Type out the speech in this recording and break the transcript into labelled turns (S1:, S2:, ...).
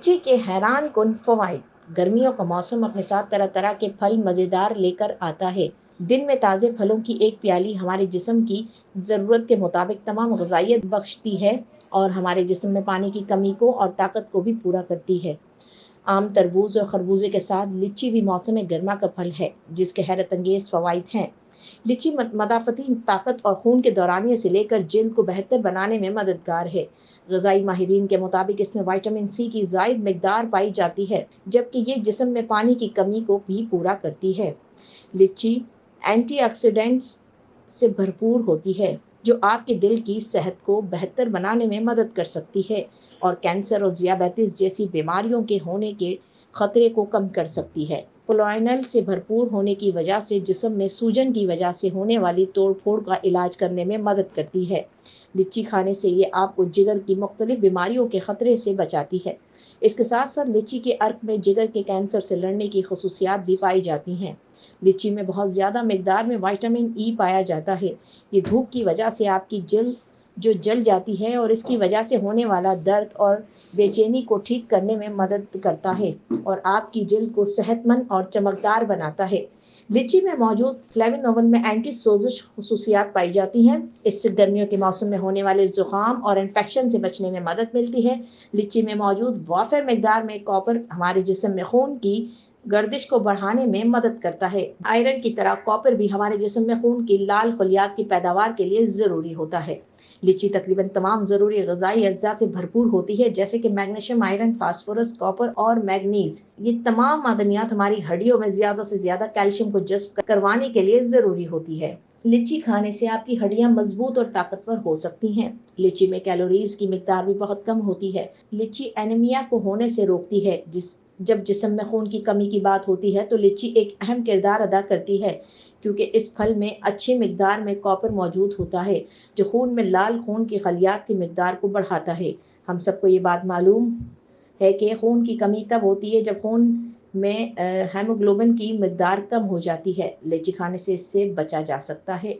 S1: लिच्ची के हैरान कुन फ़वाइद। गर्मियों का मौसम अपने साथ तरह तरह के फल मज़ेदार लेकर आता है। दिन में ताज़े फलों की एक प्याली हमारे जिस्म की ज़रूरत के मुताबिक तमाम ग़िज़ाइयत बख्शती है और हमारे जिस्म में पानी की कमी को और ताकत को भी पूरा करती है। आम, तरबूज और खरबूजे के साथ लिच्ची भी मौसम गर्मा का फल है जिसके हैरत अंगेज़ फ़वाइद हैं। लिच्ची मदाफ़ती ताकत और खून के दौरानिये से लेकर जल्द को बेहतर बनाने में मददगार है। ग़िज़ाई माहिरीन के मुताबिक इसमें विटामिन सी की ज़ायद मिक़दार पाई जाती है, जबकि ये जिस्म में पानी की कमी को भी पूरा करती है। लिच्ची एंटीऑक्सीडेंट्स से भरपूर होती है, जो आपके दिल की सेहत को बेहतर बनाने में मदद कर सकती है और कैंसर और ज़ियाबेतिस जैसी बीमारियों के होने के ख़तरे को कम कर सकती है। फ्लोराइनल से भरपूर होने की वजह से जिस्म में सूजन की वजह से होने वाली तोड़ फोड़ का इलाज करने में मदद करती है। लिच्ची खाने से ये आपको जिगर की मुख्तलिफ बीमारियों के ख़तरे से बचाती है। इसके साथ साथ लिच्ची के अर्क में जिगर के कैंसर से लड़ने की खसूसियात भी पाई जाती हैं। लिच्ची में बहुत ज़्यादा मिक़दार में विटामिन ई पाया जाता है। ये धूप की वजह से आपकी जल्द जो जल जाती है और इसकी वजह से होने वाला दर्द और बेचैनी को ठीक करने में मदद करता है और आपकी जल्द को सेहतमंद और चमकदार बनाता है। लिच्ची में मौजूद फ्लेवोनोइड में एंटी सोजिश खसूसियात पाई जाती हैं। इससे गर्मियों के मौसम में होने वाले ज़ुकाम और इन्फेक्शन से बचने में मदद मिलती है। लिच्ची में मौजूद वाफिर मिक़दार में कॉपर हमारे जिस्म में खून की गर्दिश को बढ़ाने में मदद करता है। आयरन की तरह कॉपर भी हमारे जिस्म में खून की लाल खलियात की पैदावार के लिए ज़रूरी होता है। लिच्ची तकरीबन तमाम ज़रूरी ग़िज़ाई अज्जा से भरपूर होती है, जैसे कि मैग्नीशियम, आयरन, फास्फोरस, कॉपर और मैग्नीज़। ये तमाम मादनियात हमारी हड्डियों में ज़्यादा से ज़्यादा कैल्शियम को जज़्ब करवाने के लिए ज़रूरी होती है। लिच्ची खाने से आपकी हड्डियां मजबूत और ताकतवर हो सकती हैं। लिच्ची में कैलोरीज की मिकदार भी बहुत कम होती है। लिच्ची एनीमिया को होने से रोकती है। जब जिस्म में खून की कमी की बात होती है तो लिच्ची एक अहम किरदार अदा करती है, क्योंकि इस फल में अच्छी मिकदार में कॉपर मौजूद होता है, जो खून में लाल खून की खलियात की मिकदार को बढ़ाता है। हम सबको ये बात मालूम है कि खून की कमी तब होती है जब खून में हेमोग्लोबिन की मिकदार कम हो जाती है। लिच्ची खाने से इससे बचा जा सकता है।